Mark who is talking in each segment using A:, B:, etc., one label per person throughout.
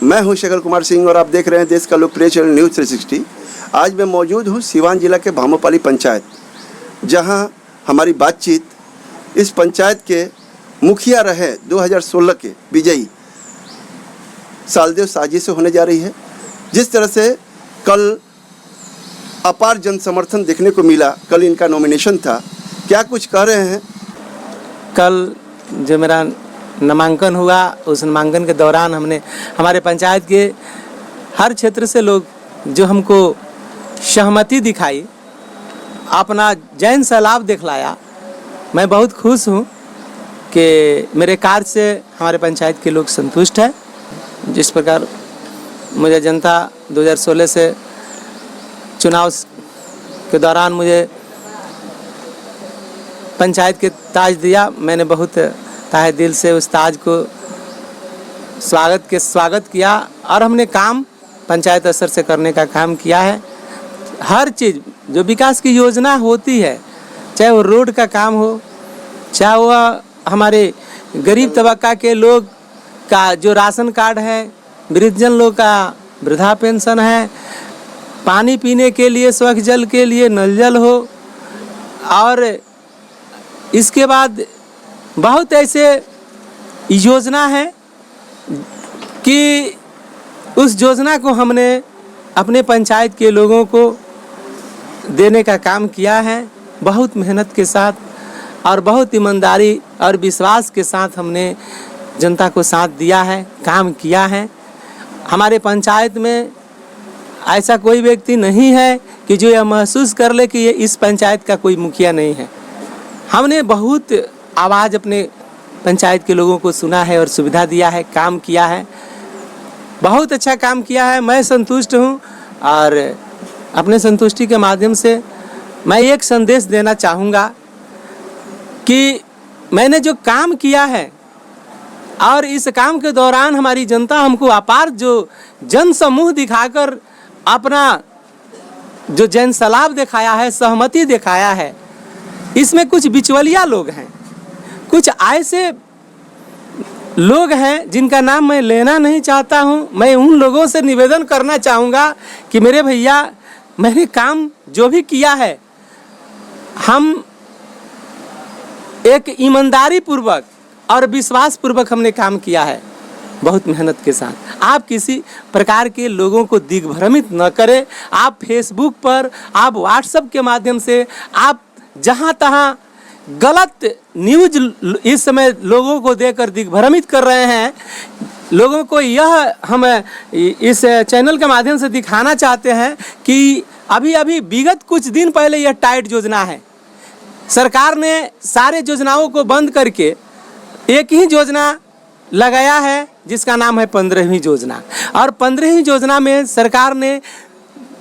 A: मैं हूं शेखर कुमार सिंह और आप देख रहे हैं देश का लोकप्रिय चैनल न्यूज़ 360। आज मैं मौजूद हूं सीवान जिला के भामोपाली पंचायत, जहां हमारी बातचीत इस पंचायत के मुखिया रहे 2016 के विजयी सालदेव साजी से होने जा रही है। जिस तरह से कल अपार जन समर्थन देखने को मिला, कल इनका नॉमिनेशन था, क्या कुछ कह रहे हैं?
B: कल जो मेरा नामांकन हुआ, उस नामांकन के दौरान हमने हमारे पंचायत के हर क्षेत्र से लोग जो हमको सहमति दिखाई, अपना जैन सैलाब दिखलाया। मैं बहुत खुश हूँ कि मेरे कार्य से हमारे पंचायत के लोग संतुष्ट हैं। जिस प्रकार मुझे जनता 2016 से चुनाव के दौरान मुझे पंचायत के ताज दिया, मैंने बहुत तहे दिल से उस ताज को स्वागत किया और हमने काम पंचायत स्तर से करने का काम किया है। हर चीज़ जो विकास की योजना होती है, चाहे वो रोड का काम हो, चाहे वो हमारे गरीब तबका के लोग का जो राशन कार्ड है, वृद्धजन लोग का वृद्धा पेंशन है, पानी पीने के लिए स्वच्छ जल के लिए नल जल हो, और इसके बाद बहुत ऐसे योजना है कि उस योजना को हमने अपने पंचायत के लोगों को देने का काम किया है। बहुत मेहनत के साथ और बहुत ईमानदारी और विश्वास के साथ हमने जनता को साथ दिया है, काम किया है। हमारे पंचायत में ऐसा कोई व्यक्ति नहीं है कि जो यह महसूस कर ले कि ये इस पंचायत का कोई मुखिया नहीं है। हमने बहुत आवाज़ अपने पंचायत के लोगों को सुना है और सुविधा दिया है, काम किया है, बहुत अच्छा काम किया है। मैं संतुष्ट हूँ और अपने संतुष्टि के माध्यम से मैं एक संदेश देना चाहूँगा कि मैंने जो काम किया है और इस काम के दौरान हमारी जनता हमको अपार जो जन समूह दिखाकर अपना जो जन सलाब दिखाया है, सहमति दिखाया है, इसमें कुछ बिचौलिया लोग हैं, कुछ ऐसे लोग हैं जिनका नाम मैं लेना नहीं चाहता हूं। मैं उन लोगों से निवेदन करना चाहूँगा कि मेरे भैया, मैंने काम जो भी किया है, हम एक ईमानदारी पूर्वक और विश्वास पूर्वक हमने काम किया है, बहुत मेहनत के साथ। आप किसी प्रकार के लोगों को दिग्भ्रमित न करें। आप फेसबुक पर, आप व्हाट्सएप के माध्यम से, आप जहाँ तहाँ गलत न्यूज इस समय लोगों को देकर दिग्भ्रमित कर रहे हैं। लोगों को यह हम इस चैनल के माध्यम से दिखाना चाहते हैं कि अभी विगत कुछ दिन पहले यह टाइट योजना है। सरकार ने सारे योजनाओं को बंद करके एक ही योजना लगाया है जिसका नाम है 15वीं योजना। और 15वीं योजना में सरकार ने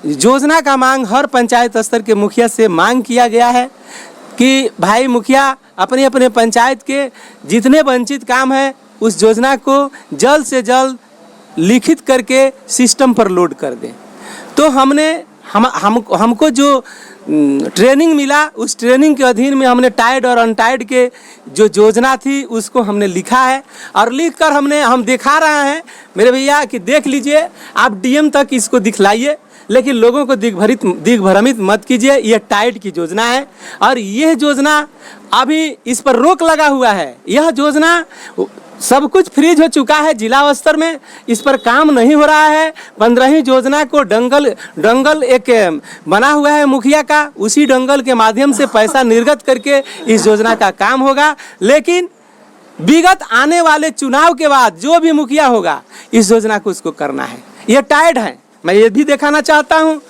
B: योजना का मांग हर पंचायत स्तर के मुखिया से मांग किया गया है कि भाई मुखिया अपने अपने पंचायत के जितने वंचित काम है उस योजना को जल्द से जल्द लिखित करके सिस्टम पर लोड कर दें। तो हमको जो ट्रेनिंग मिला, उस ट्रेनिंग के अधीन में हमने टाइड और अनटाइड के जो योजना थी उसको हमने लिखा है और लिखकर हम दिखा रहे हैं मेरे भैया कि देख लीजिए, आप डीएम तक इसको दिखलाइए, लेकिन लोगों को दिग्भ्रमित मत कीजिए। यह टाइट की योजना है और यह योजना अभी इस पर रोक लगा हुआ है। यह योजना सब कुछ फ्रीज हो चुका है जिला स्तर में, इस पर काम नहीं हो रहा है। 15वीं योजना को डंगल एक बना हुआ है मुखिया का, उसी डंगल के माध्यम से पैसा निर्गत करके इस योजना का काम होगा। लेकिन विगत आने वाले चुनाव के बाद जो भी मुखिया होगा इस योजना को उसको करना है। यह टाइट है, मैं ये भी दिखाना चाहता हूँ।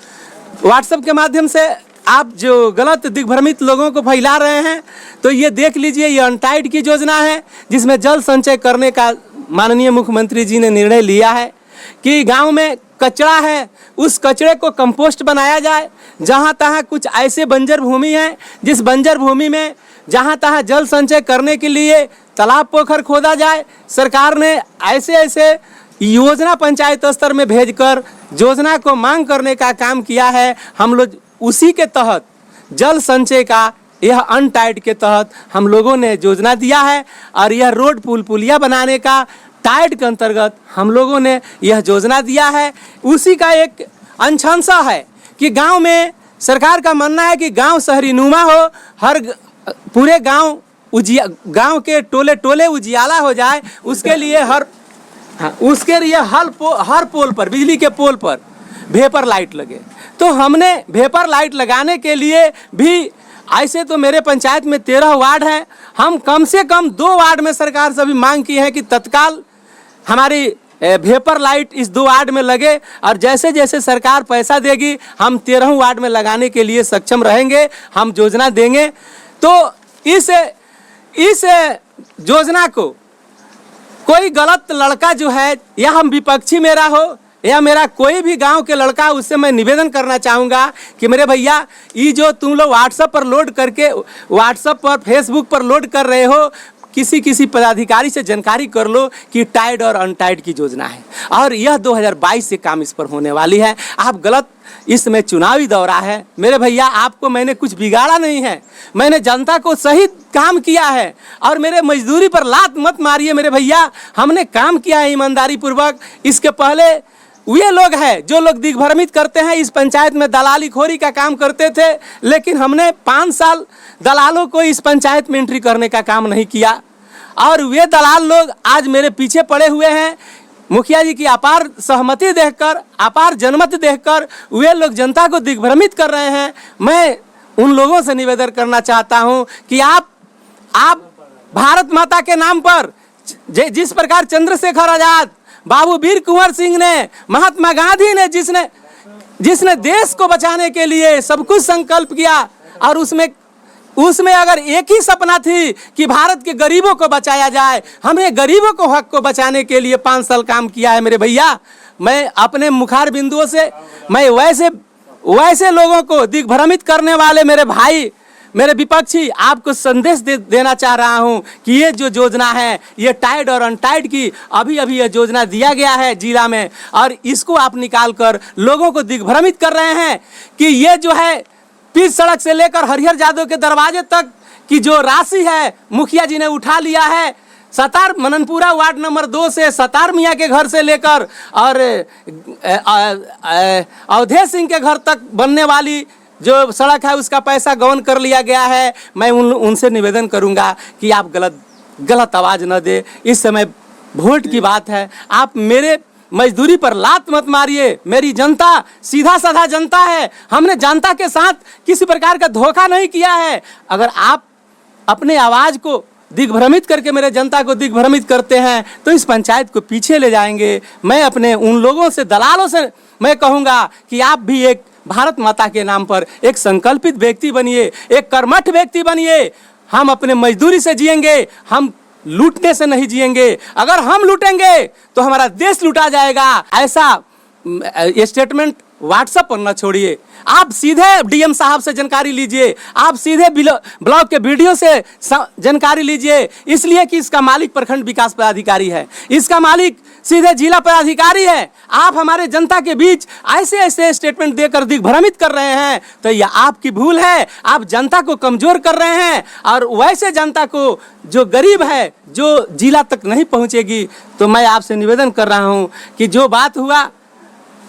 B: व्हाट्सएप के माध्यम से आप जो गलत दिग्भ्रमित लोगों को फैला रहे हैं, तो ये देख लीजिए, ये अनटाइड की योजना है जिसमें जल संचय करने का माननीय मुख्यमंत्री जी ने निर्णय लिया है कि गांव में कचरा है, उस कचरे को कंपोस्ट बनाया जाए। जहां तहां कुछ ऐसे बंजर भूमि है, जिस बंजर भूमि में जहां तहां जल संचय करने के लिए तालाब पोखर खोदा जाए। सरकार ने ऐसे योजना पंचायत स्तर में भेजकर योजना को मांग करने का काम किया है। हम लोग उसी के तहत जल संचय का यह अनटाइड के तहत हम लोगों ने योजना दिया है और यह रोड पुलिया बनाने का टाइड के अंतर्गत हम लोगों ने यह योजना दिया है। उसी का एक अंशांसा है कि गांव में सरकार का मानना है कि गांव शहरी नुमा हो, पूरे गांव गांव के टोले टोले उजियाला हो जाए। उसके लिए हर पोल पर, बिजली के पोल पर वेपर लाइट लगे। तो हमने वेपर लाइट लगाने के लिए भी, ऐसे तो मेरे पंचायत में 13 वार्ड हैं, हम कम से कम 2 वार्ड में सरकार से भी मांग की है कि तत्काल हमारी वेपर लाइट इस 2 वार्ड में लगे। और जैसे जैसे सरकार पैसा देगी हम 13 वार्ड में लगाने के लिए सक्षम रहेंगे, हम योजना देंगे। तो इस योजना को कोई गलत लड़का जो है, या हम विपक्षी मेरा हो या मेरा कोई भी गांव के लड़का, उससे मैं निवेदन करना चाहूँगा कि मेरे भैया, ये जो तुम लोग व्हाट्सएप पर लोड करके, व्हाट्सएप पर फेसबुक पर लोड कर रहे हो, किसी पदाधिकारी से जानकारी कर लो कि टाइड और अनटाइड की योजना है और यह 2022 से काम इस पर होने वाली है। आप गलत, इसमें चुनावी दौरा है मेरे भैया, आपको मैंने कुछ बिगाड़ा नहीं है, मैंने जनता को सही काम किया है। और मेरे मजदूरी पर लात मत मारिए मेरे भैया, हमने काम किया है ईमानदारी पूर्वक। इसके पहले वे लोग हैं जो लोग दिग्भ्रमित करते हैं, इस पंचायत में दलाली खोरी का काम करते थे, लेकिन हमने 5 साल दलालों को इस पंचायत में एंट्री करने का काम नहीं किया। और वे दलाल लोग आज मेरे पीछे पड़े हुए हैं। मुखिया जी की अपार सहमति देखकर, अपार जनमत देखकर वे लोग जनता को दिग्भ्रमित कर रहे हैं। मैं उन लोगों से निवेदन करना चाहता हूं कि आप भारत माता के नाम पर, जिस प्रकार चंद्रशेखर आजाद, बाबू वीर कुंवर सिंह ने, महात्मा गांधी ने, जिसने देश को बचाने के लिए सब कुछ संकल्प किया, और उसमें अगर एक ही सपना थी कि भारत के गरीबों को बचाया जाए, हमने गरीबों को हक को बचाने के लिए 5 साल काम किया है मेरे भैया। मैं अपने मुखार बिंदुओं से मैं वैसे लोगों को दिग्भ्रमित करने वाले मेरे भाई, मेरे विपक्षी, आपको संदेश देना चाह रहा हूं कि ये जो योजना है, ये टाइड और अनटाइड की अभी ये योजना दिया गया है जिला में, और इसको आप निकाल कर लोगों को दिग्भ्रमित कर रहे हैं कि ये जो है पिच सड़क से लेकर हरिहर जादव के दरवाजे तक की जो राशि है मुखिया जी ने उठा लिया है। सतार मननपुरा वार्ड नंबर 2 से सतार मियाँ के घर से लेकर और अवधेश सिंह के घर तक बनने वाली जो सड़क है उसका पैसा गबन कर लिया गया है। मैं उनसे निवेदन करूंगा कि आप गलत आवाज़ न दे। इस समय वोट की बात है, आप मेरे मजदूरी पर लात मत मारिए। मेरी जनता सीधा साधा जनता है, हमने जनता के साथ किसी प्रकार का धोखा नहीं किया है। अगर आप अपने आवाज़ को दिग्भ्रमित करके मेरे जनता को दिग्भ्रमित करते हैं तो इस पंचायत को पीछे ले जाएंगे। मैं अपने उन लोगों से, दलालों से मैं कहूँगा कि आप भी एक भारत माता के नाम पर एक संकल्पित व्यक्ति बनिए, एक कर्मठ व्यक्ति बनिए। हम अपने मजदूरी से जिएंगे, हम लूटने से नहीं जिएंगे। अगर हम लूटेंगे तो हमारा देश लूटा जाएगा। ऐसा स्टेटमेंट व्हाट्सएप पर न छोड़िए, आप सीधे डीएम साहब से जानकारी लीजिए, आप सीधे ब्लॉक के वीडियो से जानकारी लीजिए, इसलिए कि इसका मालिक प्रखंड विकास पदाधिकारी है, इसका मालिक सीधे जिला पदाधिकारी है। आप हमारे जनता के बीच ऐसे स्टेटमेंट देकर दिग्भ्रमित कर रहे हैं तो यह आपकी भूल है। आप जनता को कमजोर कर रहे हैं और वैसे जनता को जो गरीब है, जो जिला तक नहीं पहुंचेगी। तो मैं आपसे निवेदन कर रहा हूं कि जो बात हुआ,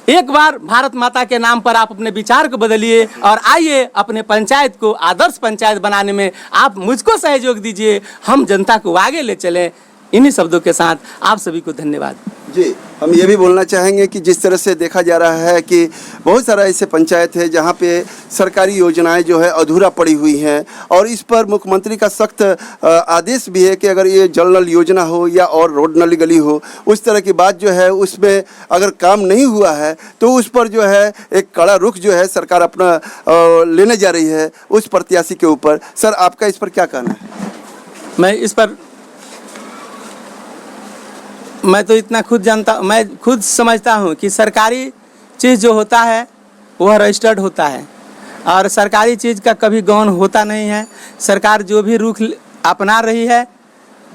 B: एक बार भारत माता के नाम पर आप अपने विचार को बदलिए और आइए अपने पंचायत को आदर्श पंचायत बनाने में आप मुझको सहयोग दीजिए, हम जनता को आगे ले चलें। इन्हीं शब्दों के साथ आप सभी को धन्यवाद।
A: जी, हम ये भी बोलना चाहेंगे कि जिस तरह से देखा जा रहा है कि बहुत सारा ऐसे पंचायत है जहाँ पे सरकारी योजनाएं जो है अधूरा पड़ी हुई हैं, और इस पर मुख्यमंत्री का सख्त आदेश भी है कि अगर ये जल नल योजना हो या और रोड नली गली हो, उस तरह की बात जो है उसमें अगर काम नहीं हुआ है तो उस पर जो है एक कड़ा रुख जो है सरकार अपना लेने जा रही है उस प्रत्याशी के ऊपर। सर, आपका इस पर क्या कहना है?
B: मैं इस पर मैं तो इतना मैं खुद समझता हूँ कि सरकारी चीज़ जो होता है वह रजिस्टर्ड होता है और सरकारी चीज़ का कभी गौन होता नहीं है। सरकार जो भी रुख अपना रही है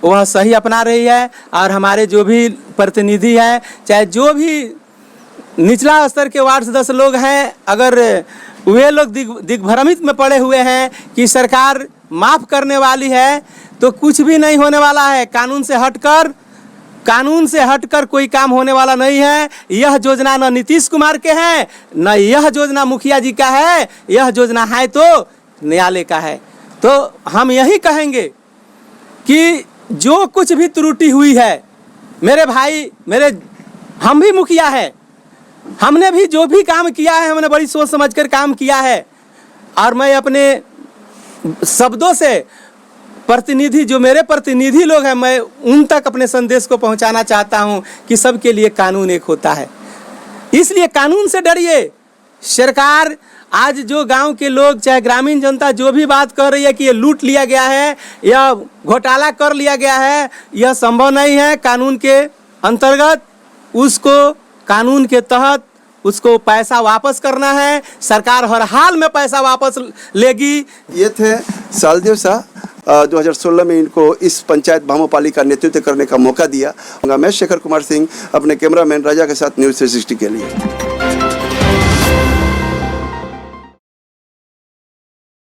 B: वह सही अपना रही है, और हमारे जो भी प्रतिनिधि हैं, चाहे जो भी निचला स्तर के वार्ड सदस्य लोग हैं, अगर वे लोग दिग्भ्रमित में पड़े हुए हैं कि सरकार माफ़ करने वाली है, तो कुछ भी नहीं होने वाला है। कानून से हटकर कानून से हटकर कोई काम होने वाला नहीं है। यह योजना न नीतीश कुमार के है, न यह योजना मुखिया जी का है, यह योजना है तो न्यायालय का है। तो हम यही कहेंगे कि जो कुछ भी त्रुटि हुई है, मेरे भाई हम भी मुखिया है, हमने भी जो भी काम किया है हमने बड़ी सोच समझकर काम किया है। और मैं अपने शब्दों से प्रतिनिधि जो मेरे प्रतिनिधि लोग हैं, मैं उन तक अपने संदेश को पहुंचाना चाहता हूं कि सबके लिए कानून एक होता है। इसलिए कानून से डरिए। सरकार आज जो गांव के लोग चाहे ग्रामीण जनता जो भी बात कर रही है कि ये लूट लिया गया है या घोटाला कर लिया गया है, यह संभव नहीं है। कानून के अंतर्गत उसको कानून के तहत उसको पैसा वापस करना है। सरकार हर हाल में पैसा वापस लेगी।
A: ये थे सालदेव शाह। 2016 में इनको इस पंचायत भामोपाली का नेतृत्व करने का मौका दिया। मैं शेखर कुमार सिंह अपने कैमरामैन राजा के साथ न्यूज़ 360 के लिए।